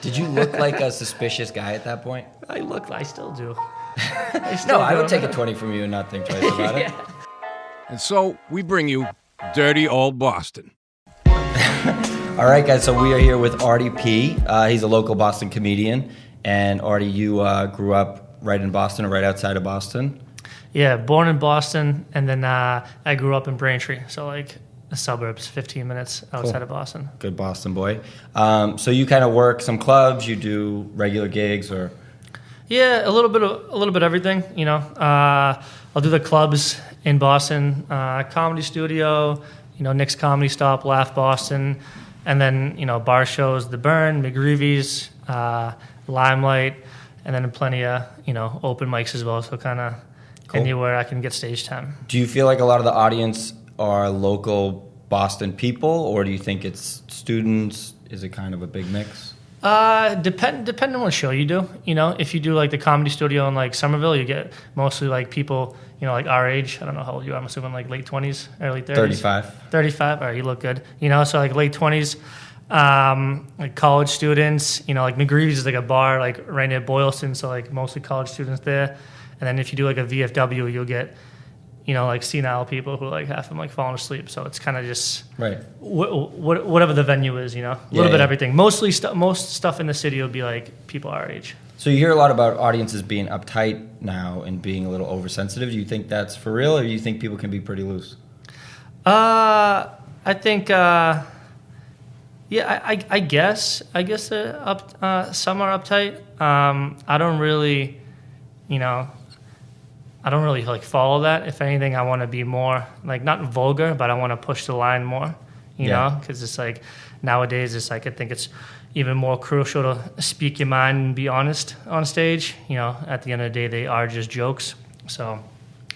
Did you look like a suspicious guy at that point? I still do. I would take a 20 from you and not think twice about it. Yeah. And so we bring you Dirty Old Boston. All right, guys, so we are here with Arty P. He's a local Boston comedian. And Arty, you grew up right in Boston or right outside of Boston? Yeah, born in Boston, and then I grew up in Braintree, so like the suburbs, 15 minutes outside of Boston. Good Boston boy. So you kind of work some clubs, you do regular gigs, or? Yeah, a little bit of everything. You know, I'll do the clubs in Boston, Comedy Studio, Nick's Comedy Stop, Laugh Boston, and then bar shows, The Burn, McGreevy's, Limelight, and then plenty of open mics as well. So kind of anywhere I can get stage time. Do you feel like a lot of the audience are local Boston people, or do you think it's students? Is it kind of a big mix? Depending on what show you do. If you do like the Comedy Studio in like Somerville, you get mostly like people, like our age. I don't know how old you are. I'm assuming like late 20s, early 30s. 35. 35. All right, you look good. So like late 20s, like college students. Like McGreevy's is like a bar like right near Boylston, so like mostly college students there. And then if you do like a VFW, you'll get like senile people who like half of them like falling asleep. So it's kind of just right. Whatever the venue is, a little bit everything. Most stuff in the city will be like people our age. So you hear a lot about audiences being uptight now and being a little oversensitive. Do you think that's for real, or do you think people can be pretty loose? I think, yeah, I guess some are uptight. I don't really, I don't really like follow that. If anything, I want to be more like not vulgar, but I want to push the line more, you know, because it's like nowadays it's like I think it's even more crucial to speak your mind and be honest on stage. At the end of the day, they are just jokes. So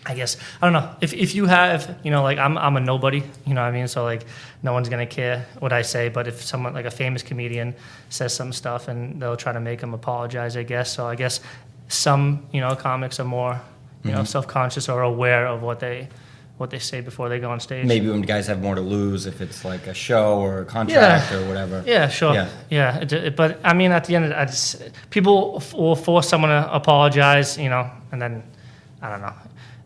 I guess I don't know if you have like I'm a nobody, what I mean. So like no one's gonna care what I say, but if someone like a famous comedian says some stuff and they'll try to make them apologize, I guess. So I guess some comics are more self-conscious or aware of what they say before they go on stage. Maybe when guys have more to lose, if it's like a show or a contract or whatever. Yeah, sure. Yeah. But I mean, at the end of it, people will force someone to apologize, and then I don't know.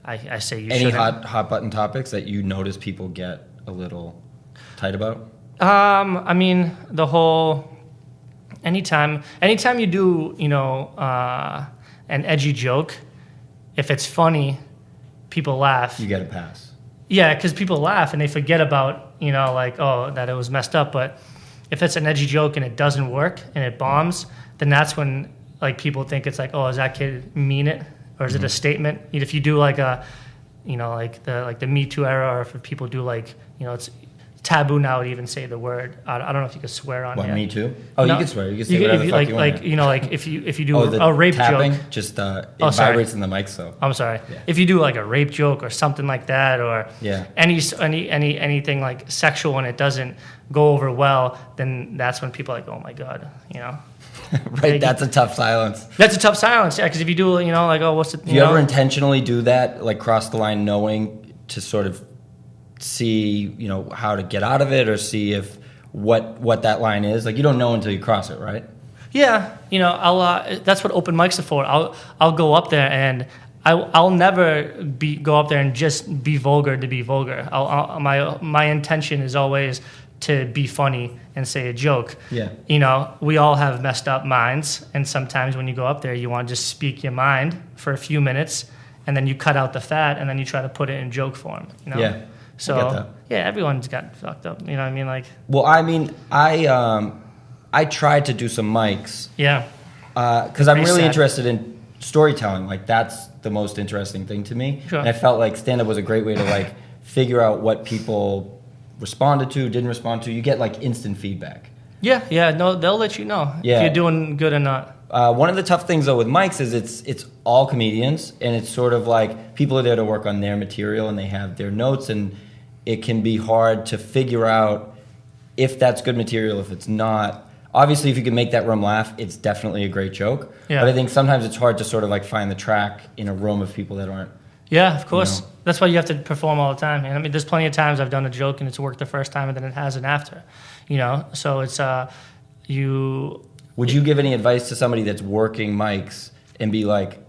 I say you Any shouldn't. hot button topics that you notice people get a little tight about? I mean, the whole anytime you do an edgy joke, if it's funny, people laugh. You get a pass. Yeah, because people laugh and they forget about, like, oh, that it was messed up. But if it's an edgy joke and it doesn't work and it bombs, then that's when, like, people think it's like, oh, does that kid mean it? Or is it a statement? If you do, like, like the Me Too era, or if people do, like, it's taboo now to even say the word. I don't know if you can swear on it. What, Me Too? Oh, no, you can swear. You can say whatever the fuck you want. Like if you do a rape tapping, joke. just it vibrates in the mic, so. I'm sorry. Yeah. If you do like a rape joke or something like that, or yeah. anything like sexual and it doesn't go over well, then that's when people are like, oh my God, Right, that's a tough silence. That's a tough silence, yeah, because if you do, like, oh, what's it? Do you ever intentionally do that, like cross the line knowing to sort of see, how to get out of it, or see if what that line is? Like, you don't know until you cross it, right? Yeah, I'll. That's what open mics are for. I'll go up there and I'll never go up there and just be vulgar to be vulgar. My intention is always to be funny and say a joke. Yeah. We all have messed up minds, and sometimes when you go up there, you want to just speak your mind for a few minutes, and then you cut out the fat, and then you try to put it in joke form. Yeah. So I get that. Yeah, everyone's got fucked up. You know what I mean? Like. Well, I mean, I tried to do some mics. Yeah. Because I'm really interested in storytelling. Like, that's the most interesting thing to me. Sure. And I felt like stand-up was a great way to like figure out what people responded to, didn't respond to. You get like instant feedback. Yeah. No, they'll let you know if you're doing good or not. One of the tough things though with mics is it's all comedians, and it's sort of like people are there to work on their material and they have their notes, and it can be hard to figure out if that's good material, if it's not. Obviously, if you can make that room laugh, it's definitely a great joke. Yeah. But I think sometimes it's hard to sort of like find the track in a room of people that aren't. Yeah, of course. That's why you have to perform all the time. And I mean, there's plenty of times I've done a joke and it's worked the first time and then it hasn't after. So it's Would you give any advice to somebody that's working mics and be like,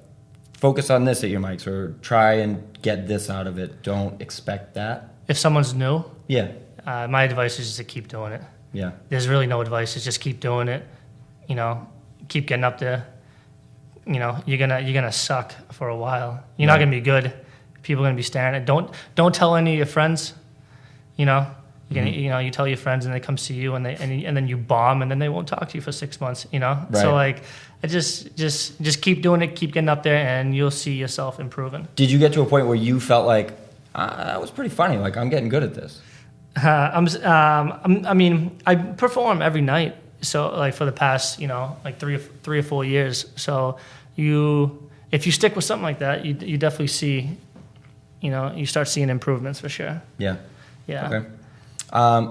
focus on this at your mics, or try and get this out of it? Don't expect that. If someone's new, Yeah. my advice is just to keep doing it. Yeah. There's really no advice. It's just keep doing it. You know, keep getting up there. You know, you're gonna suck for a while. You're not gonna be good. People are gonna be staring at. Don't tell any of your friends. You know, you tell your friends and they come see you and then you bomb and then they won't talk to you for 6 months. You know, Right. so like, I just keep doing it, keep getting up there, and you'll see yourself improving. Did you get to a point where you felt like that was pretty funny? Like, I'm getting good at this. I mean, I perform every night. So like for the past, like three or 4 years. So if you stick with something like that, you definitely see, you start seeing improvements for sure. Yeah. Yeah. Okay.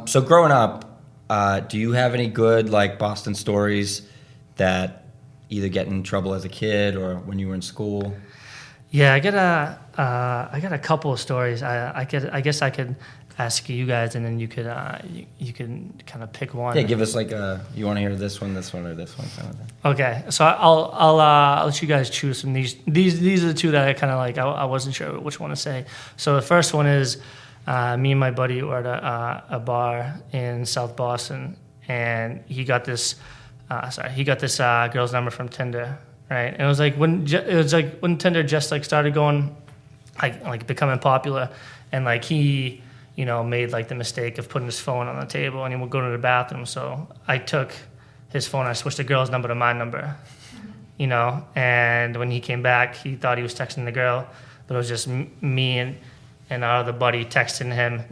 So growing up, do you have any good like Boston stories that either get in trouble as a kid or when you were in school? Yeah, I got a couple of stories. I guess I could ask you guys, and then you could kind of pick one. Yeah, give us like you want to hear this one, or this one kind of thing. Okay, so I'll let you guys choose from these. These are the two that I kind of like. I wasn't sure which one to say. So the first one is me and my buddy were at a bar in South Boston, and he got this girl's number from Tinder, right? And it was like when Tinder just like started going, like becoming popular, and like he, made like the mistake of putting his phone on the table and he would go to the bathroom. So I took his phone, I switched the girl's number to my number, and when he came back, he thought he was texting the girl, but it was just me and our other buddy texting him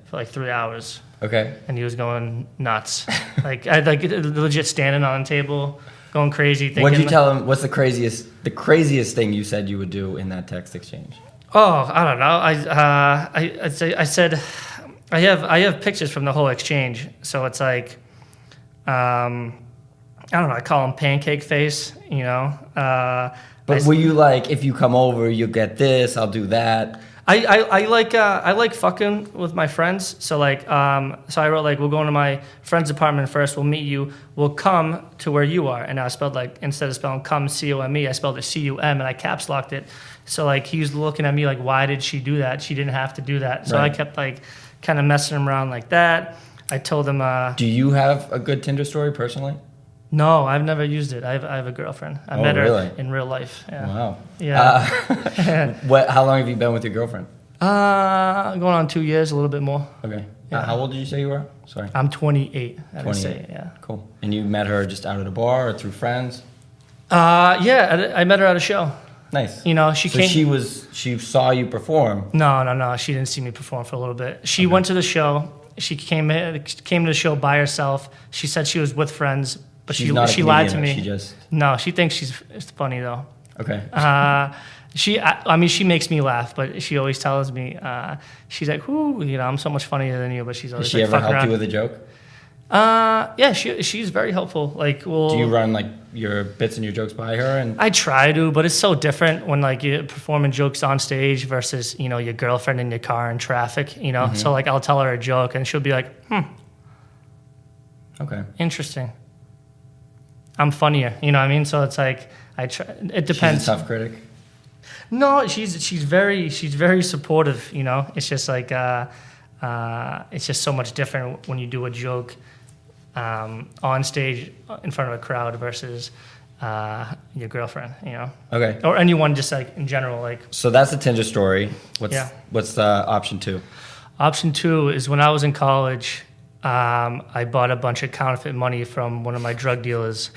for like 3 hours. Okay. And he was going nuts. like legit standing on the table, going crazy. Thinking, What'd you tell him? What's the craziest thing you said you would do in that text exchange? Oh, I don't know. I said I have pictures from the whole exchange. So it's like, I don't know. I call him pancake face. But were you like, if you come over, you'll get this, I'll do that? I like fucking with my friends. So like, so I wrote like, we'll go into my friend's apartment first. We'll meet you. We'll come to where you are. And I spelled like, instead of spelling come C-O-M-E, I spelled it C-U-M and I caps locked it. So like, he was looking at me like, why did she do that? She didn't have to do that. So Right. I kept like kind of messing him around like that. I told him, do you have a good Tinder story personally? no, I've never used it. I have a girlfriend. I met her really? in real life. Yeah. Wow. Yeah. How long have you been with your girlfriend? Going on 2 years, a little bit more. Okay. Yeah. How old did you say you were? Sorry. I'm 28. I would 28. say, yeah. Cool. And you met her just out at a bar or through friends? Yeah, I met her at a show. Nice. She so came. she saw you perform. No. She didn't see me perform for a little bit. She went to the show. She came to the show by herself. She said she was with friends, but She's not a she lied to comedian, me. she just... No, she thinks she's funny though. Okay. She makes me laugh, but she always tells me, she's like, "Whoo, I'm so much funnier than you." But she's always Has she like, ever fucking helped around. you with a joke? Yeah, she's very helpful. Like, well, Do you run like your bits and your jokes by her? And I try to, but it's so different when like you're performing jokes on stage versus your girlfriend in your car in traffic. Mm-hmm. So like I'll tell her a joke and she'll be like, okay. interesting. I'm funnier. You know what I mean? So it's like I try. It depends. She's a tough critic. No, she's very supportive. It's just like it's just so much different when you do a joke on stage in front of a crowd versus your girlfriend. Okay. Or anyone, just like in general. Like, So that's the Tinder story. Yeah. What's option 2? option 2 is when I was in college. I bought a bunch of counterfeit money from one of my drug dealers,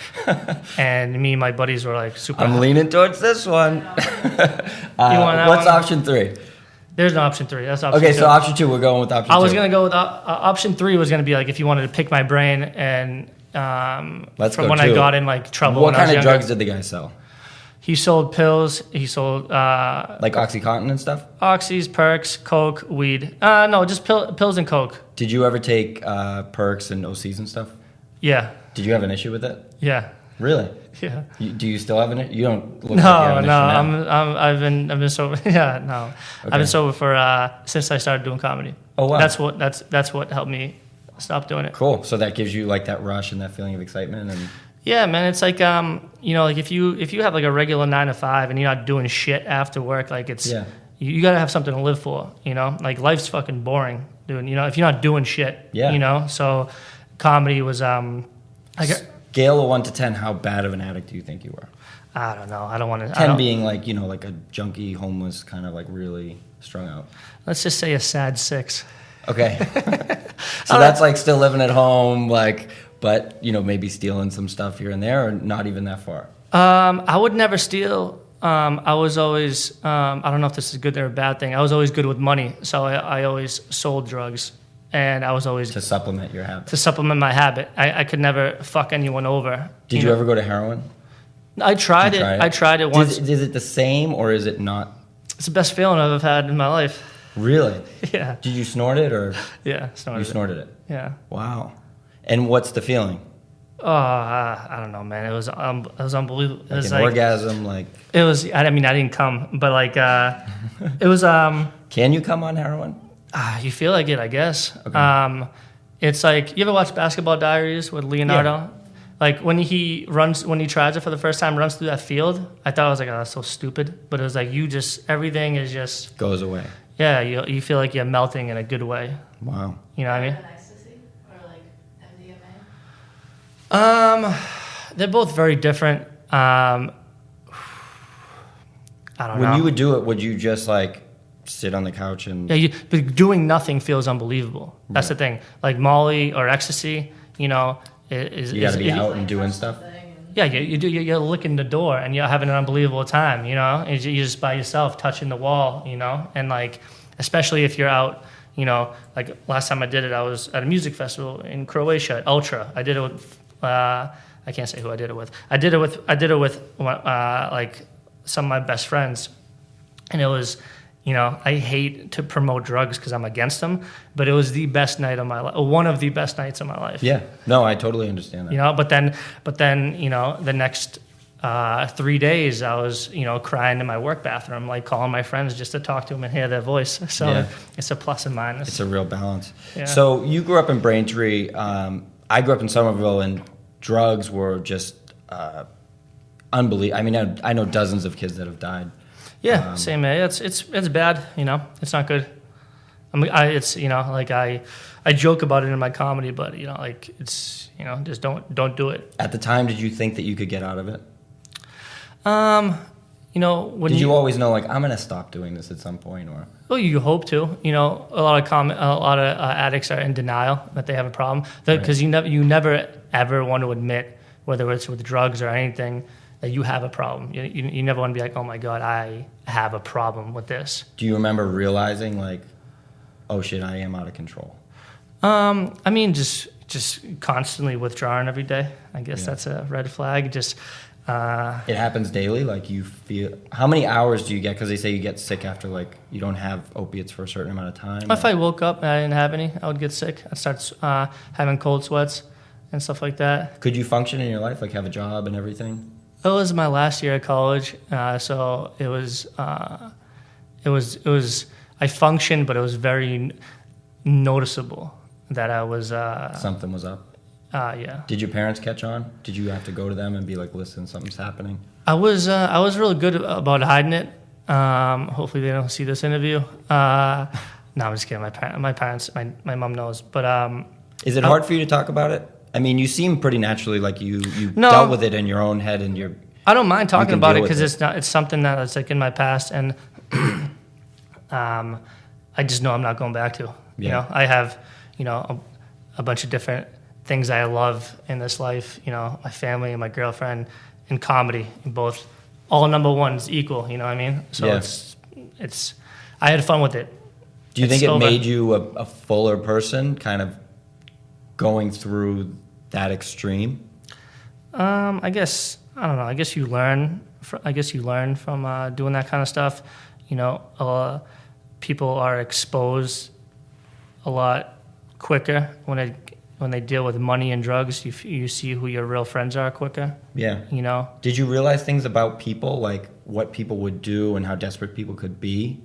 and me and my buddies were like super. I'm leaning towards this one. want that What's one? option 3? There's no option 3. That's option Okay, 2. so option 2, we're going with option 2. I was gonna go with option 3 was gonna be like if you wanted to pick my brain and Let's from go when 2. I got in like trouble. What when I was kind of younger. drugs did the guy sell? He sold pills. He sold Like OxyContin and stuff? oxys, perks, coke, weed. No, just pills and coke. Did you ever take perks and OCs and stuff? Yeah, Did you have an issue with it? yeah, Really? yeah. Do you still have an issue? You don't look like you have No, an issue now. I've been sober. Yeah, no, Okay. I've been sober for since I started doing comedy. Oh, wow. That's what helped me stop doing it. Cool. So that gives you like that rush and that feeling of excitement and Yeah, man, it's like like if you have like a regular 9 to 5 and you're not doing shit after work, like it's you got to have something to live for, like life's fucking boring, dude. If you're not doing shit, So comedy was Scale of 1 to 10, how bad of an addict do you think you were? I don't know. I don't want to. 10 being like like a junkie, homeless, kind of like really strung out. Let's just say a sad 6. Okay. So that's like still living at home, like, but maybe stealing some stuff here and there, or not even that far. I would never steal. I was always, I don't know if this is a good or a bad thing. I was always good with money, so I always sold drugs, and I was always to supplement your habit. To supplement my habit, I could never fuck anyone over. Did you ever go to heroin? I tried it. I tried it once. Is it the same or is it not? It's the best feeling I've ever had in my life. Really? Yeah. Did you snort it or? Yeah, snorted it. Yeah. Wow. And what's the feeling? Oh, I don't know, man. It was unbelievable. It was an orgasm, like. It was. I mean, I didn't come, but like, it was. Can you come on heroin? You feel like it, I guess. Okay. It's like, you ever watch Basketball Diaries with Leonardo? Yeah. Like when he tries it for the first time, runs through that field. I thought I was like, oh, that's so stupid. But it was like everything is just goes away. Yeah, you feel like you're melting in a good way. Wow. You know what I mean? Ecstasy or like MDMA? They're both very different. I don't know. When you would do it, would you just like sit on the couch and? Yeah, but doing nothing feels unbelievable. That's the thing. Like Molly or ecstasy, is you got to be out and doing stuff. Yeah, you're licking the door and you're having an unbelievable time. And you're just by yourself touching the wall. And like especially if you're out. Like last time I did it, I was at a music festival in Croatia, Ultra. I did it with. I can't say who I did it with. I did it with like some of my best friends, and it was, I hate to promote drugs because I'm against them, but it was the best night of my life, one of the best nights of my life. Yeah, no, I totally understand that. But then the next 3 days I was, crying in my work bathroom, like calling my friends just to talk to them and hear their voice. So it's a plus and minus. It's a real balance. Yeah. So you grew up in Braintree. I grew up in Somerville, and drugs were just unbelievable. I mean, I know dozens of kids that have died. Yeah, same. It's bad. It's not good. I joke about it in my comedy, but it's just don't do it. At the time, did you think that you could get out of it? When did you always know, like, I'm gonna stop doing this at some point, or? Well, you hope to. A lot of addicts are in denial that they have a problem because you never ever want to admit, whether it's with drugs or anything, that you have a problem. You never want to be like, oh my God, I have a problem with this. Do you remember realizing like, oh shit, I am out of control? I mean, just constantly withdrawing every day. I guess that's a red flag. It happens daily. Like you feel. How many hours do you get? Because they say you get sick after like you don't have opiates for a certain amount of time. If I woke up and I didn't have any, I would get sick. I'd start having cold sweats and stuff like that. Could you function in your life, like have a job and everything? It was my last year of college, so it was. I functioned, but it was very noticeable that I was. Something was up. Yeah. Did your parents catch on? Did you have to go to them and be like, "Listen, something's happening"? I was really good about hiding it. Hopefully, they don't see this interview. No, I'm just kidding. My parents, my mom knows. But is it hard for you to talk about it? I mean, you seem pretty naturally like you dealt with it in your own head, and I don't mind talking about it because it's something that's like in my past, and I just know I'm not going back to. Yeah. I have a bunch of different things I love in this life. My family and my girlfriend, and comedy, and both all number ones equal. You know what I mean? So it's I had fun with it. Do you think it made you a fuller person, kind of going through that extreme? I guess I don't know. I guess you learn. From doing that kind of stuff. People are exposed a lot quicker when they deal with money and drugs. You see who your real friends are quicker. Yeah. Did you realize things about people, like what people would do and how desperate people could be?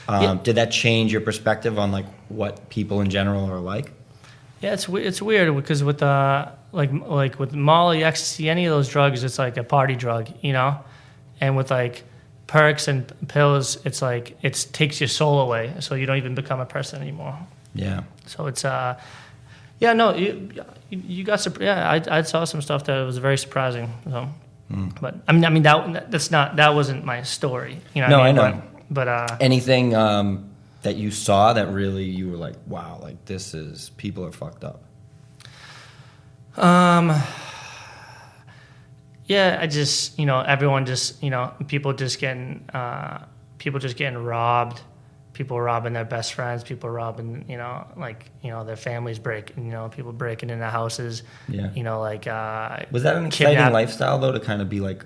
Did that change your perspective on like what people in general are like? Yeah, it's weird because with like with Molly, ecstasy, any of those drugs, it's like a party drug, you know. And with like perks and pills, it's like it takes your soul away, so you don't even become a person anymore. Yeah. So it's yeah, no, you got I saw some stuff that was very surprising. So, but I mean that wasn't my story, you know. No, what I mean? I know. But anything that you saw that really you were like, wow, like people are fucked up. Yeah, I just, everyone just, people just getting robbed, people robbing their best friends, people robbing, their families breaking, people breaking into houses. Yeah. Was that an exciting lifestyle though, to kind of be like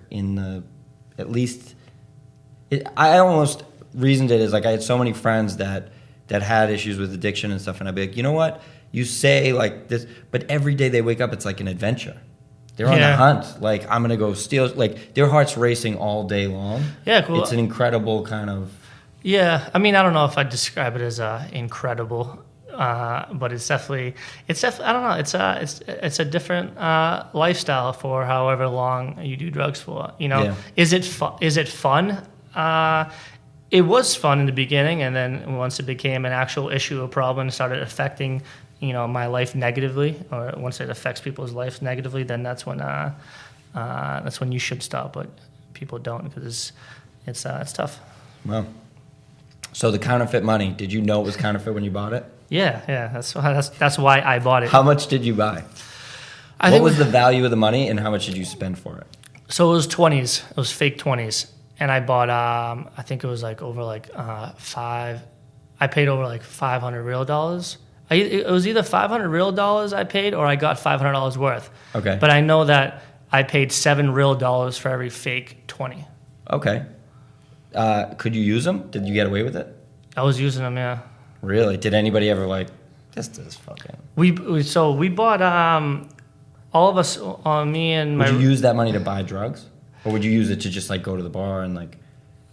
I almost reasoned it as like I had so many friends that had issues with addiction and stuff, and I'd be like, you know what? You say like this, but every day they wake up, it's like an adventure. They're on the hunt. Like, I'm going to go steal. Like, their heart's racing all day long. Yeah, cool. It's an incredible kind of... Yeah. I mean, I don't know if I'd describe it as incredible, but it's definitely... I don't know. It's a different lifestyle for however long you do drugs for. Yeah. Is it fun? It was fun in the beginning, and then once it became an actual issue, a problem, started affecting... my life negatively, or once it affects people's lives negatively, then that's when you should stop. But people don't, because it's tough. Wow. So the counterfeit money, did you know it was counterfeit when you bought it? Yeah. That's why I bought it. How much did you buy? What was the value of the money, and how much did you spend for it? So it was 20s. It was fake 20s, and I bought. I think it was like over like five. I paid over like $500 real dollars. It was either $500 real dollars I paid, or I got $500 worth. Okay. But I know that I paid $7 real dollars for every fake 20. Okay. Could you use them? Did you get away with it? I was using them, yeah. Really? Did anybody ever like, this is fucking... We bought, all of us, me and my... Would you use that money to buy drugs? Or would you use it to just like go to the bar and like...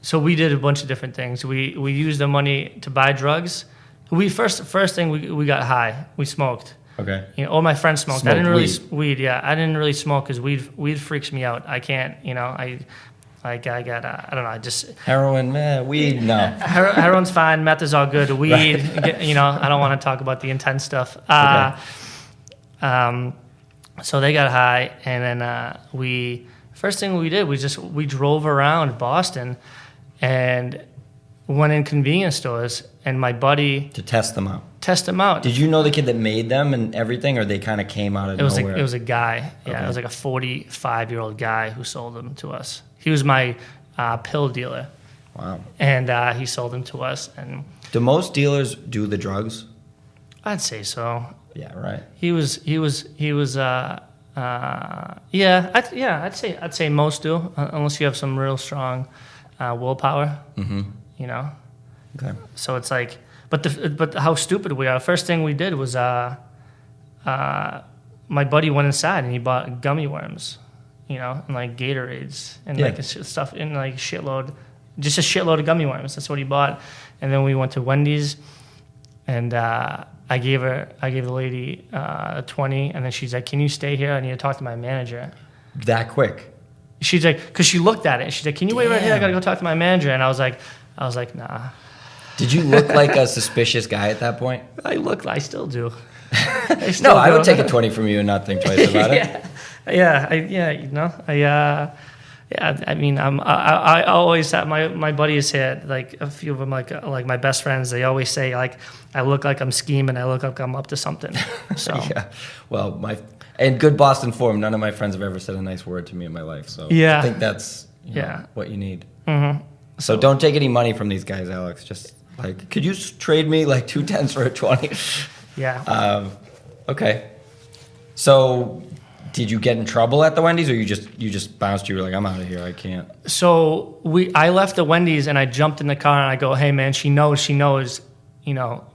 So we did a bunch of different things. We used the money to buy drugs. First thing we got high. We smoked. Okay. All my friends smoked. I didn't really weed. Yeah, I didn't really smoke because weed freaks me out. I can't. I got. I don't know. I just heroin. Weed. No. Heroin's fine. Meth is all good. Weed. Right. I don't want to talk about the intense stuff. Okay. So they got high, and then first thing we did we drove around Boston, and went in convenience stores, and my buddy... To test them out. Did you know the kid that made them and everything, or they kind of came out of nowhere? It was a guy. Yeah, okay. It was like a 45-year-old guy who sold them to us. He was my pill dealer. Wow. And he sold them to us. And do most dealers do the drugs? I'd say so. Yeah, right. I'd say most do, unless you have some real strong willpower. Mm-hmm. Okay. So it's like, but how stupid we are. First thing we did was, my buddy went inside and he bought gummy worms, and like Gatorades and like stuff in like just a shitload of gummy worms. That's what he bought. And then we went to Wendy's, and I gave the lady a 20, and then she's like, "Can you stay here? I need to talk to my manager." That quick? She's like, because she looked at it. She's like, "Can you wait right here? I gotta go talk to my manager." And I was like, nah. Did you look like a suspicious guy at that point? I still do. I would take a 20 from you and not think twice about it. I mean, I always have my buddies here, like a few of them, like my best friends. They always say like, I look like I'm scheming. I look like I'm up to something. So yeah. Well, in good Boston form, none of my friends have ever said a nice word to me in my life. So I think that's what you need. Mm-hmm. So don't take any money from these guys, Alex. Just like, could you trade me like 2 10s for a 20? Yeah. Okay. So, did you get in trouble at the Wendy's, or you just bounced? You were like, I'm out of here. I can't. So I left the Wendy's and I jumped in the car and I go, "Hey man, she knows.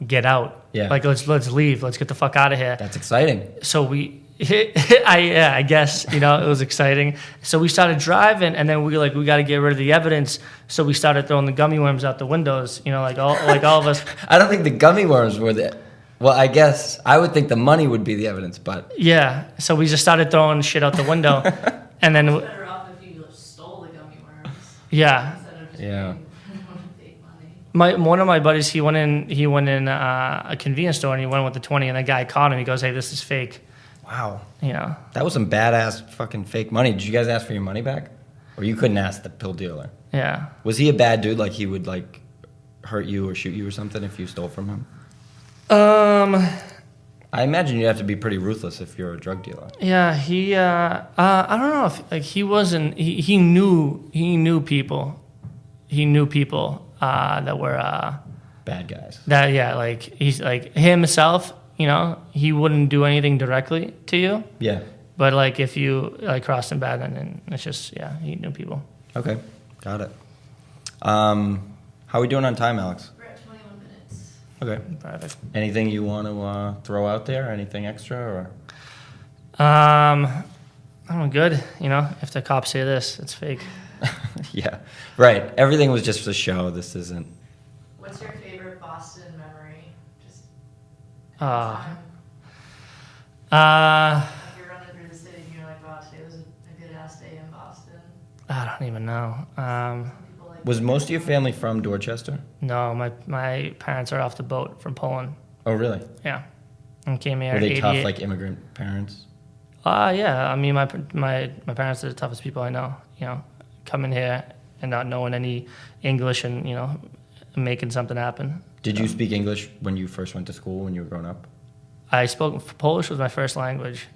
Get out. Yeah. Like let's leave. Let's get the fuck out of here." That's exciting. So I guess it was exciting. So we started driving, and then we got to get rid of the evidence. So we started throwing the gummy worms out the windows. Like all of us. I don't think the gummy worms were Well, I guess I would think the money would be the evidence, but Yeah. So we just started throwing shit out the window, and then Better off if you stole the gummy worms yeah. instead of just Yeah. paying fake money. One of my buddies, he went in a convenience store and he went with the 20, and the guy caught him. He goes, "Hey, this is fake." wow, You know. that was some badass fucking fake money. Did you guys ask for your money back, or you couldn't ask the pill dealer? Yeah. Was he a bad dude? Like he would like hurt you or shoot you or something if you stole from him? I imagine you have to be pretty ruthless if you're a drug dealer. Yeah, I don't know if like he wasn't. He knew people. He knew people that were Bad guys. that. Yeah, like he's like himself. You know, he wouldn't do anything directly to you. Yeah. But like if you like crossed him bad, then it's just he knew people. Okay. Got it. How are we doing on time, Alex? We're at 21 minutes. Okay. Perfect. Anything you want to throw out there? Anything extra? Or I'm good. You know, if the cops say this, it's fake. yeah, right. Everything was just a show. This isn't. What's your favorite Boston memory? Just Uh, time. uh, If you're running through the city and you're like, wow, today was a good ass day in Boston. I don't even know. People like Was most of your family from Dorchester? No, my parents are off the boat from Poland. Oh, really? Yeah, and came here. Were they at tough, 88. like immigrant parents? Yeah. I mean, my parents are the toughest people I know. You know, coming here and not knowing any English and making something happen. Did you speak English when you first went to school when you were growing up? I spoke Polish was my first language,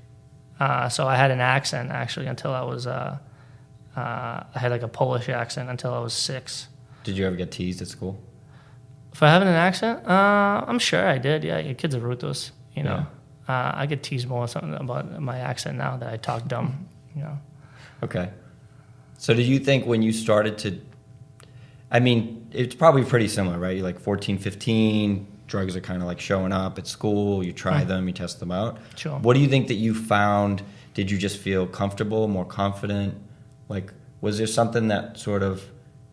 so I had an accent actually until I was. I had like a Polish accent until I was 6. Did you ever get teased at school? For having an accent, I'm sure I did. Yeah, your kids are ruthless. You know, I get teased more something about my accent now that I talk dumb. You know. Okay. So did you think when you started to, I mean, it's probably pretty similar, right? You're like 14, 15, drugs are kind of like showing up at school, you try them, you test them out. Sure. What do you think that you found? Did you just feel comfortable, more confident? Like, was there something that sort of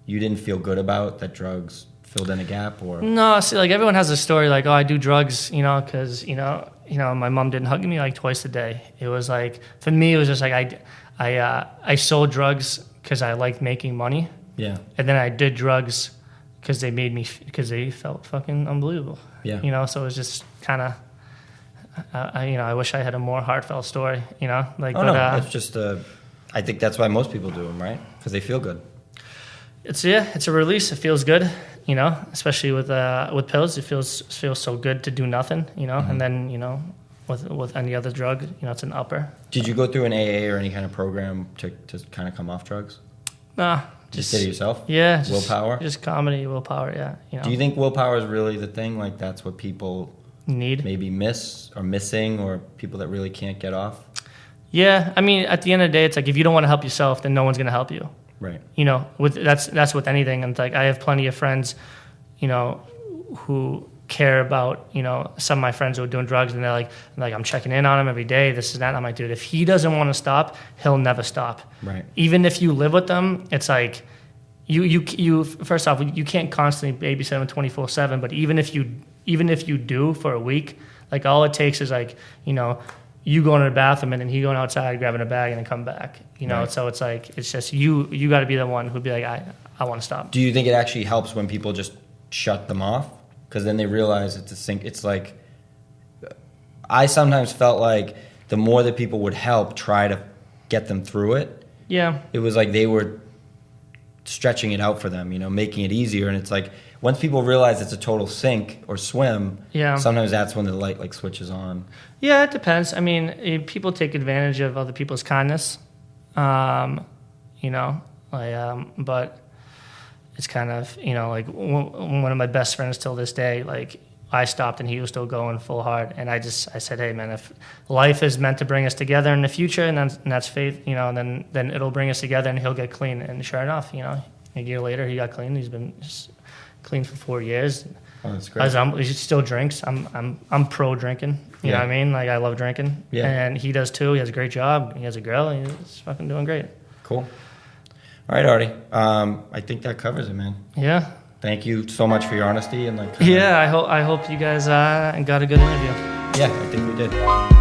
you didn't feel good about that drugs filled in a gap, or? No, see, like everyone has a story, like, oh, I do drugs, because my mom didn't hug me like twice a day. It was like, for me, it was just like I sold drugs because I liked making money, Yeah. and then I did drugs because they felt fucking unbelievable. Yeah. So it was just kind of, I wish I had a more heartful story, like. Oh, but, no, it's just I think that's why most people do them, right? Because they feel good. it's a release. It feels good, especially with pills. It feels so good to do nothing, Mm-hmm. and then with any other drug, it's an upper. Did you go through an AA or any kind of program to kind of come off drugs? Nah, Just did it yourself? Yeah, Willpower? just comedy, willpower. Yeah, Do you think willpower is really the thing? Like that's what people need? maybe miss or missing, or people that really can't get off? Yeah, I mean, at the end of the day, it's like if you don't want to help yourself, then no one's gonna help you. Right. That's with anything. And it's like I have plenty of friends, who care about, some of my friends who are doing drugs, and they're like I'm checking in on him every day. This is that. I'm like, dude, if he doesn't want to stop, he'll never stop. Right. Even if you live with them, it's like you first off, you can't constantly babysit them 24/7. But even if you do for a week, like all it takes is like you going to the bathroom and then he going outside grabbing a bag and then come back. Right. So it's like it's just you got to be the one who'd be like I want to stop. Do you think it actually helps when people just shut them off? Because then they realize it's a sink. It's like I sometimes felt like the more that people would help try to get them through it, Yeah. it was like they were stretching it out for them, making it easier. And it's like once people realize it's a total sink or swim, Yeah. sometimes that's when the light like switches on. Yeah, it depends. I mean, people take advantage of other people's kindness, but it's kind of, like one of my best friends till this day, like I stopped and he was still going full hard. And I said, hey man, if life is meant to bring us together in the future and that's faith, then it'll bring us together and he'll get clean. And sure enough, a year later he got clean. He's been clean for 4 years. Oh, that's great. He still drinks. I'm pro drinking. You know what I mean? Like I love drinking. Yeah. And he does too. He has a great job. He has a girl. He's fucking doing great. Cool. All right, Arty. I think that covers it, man. Yeah. thank you so much for your honesty and like. Yeah, I hope you guys got a good interview. Yeah, I think we did.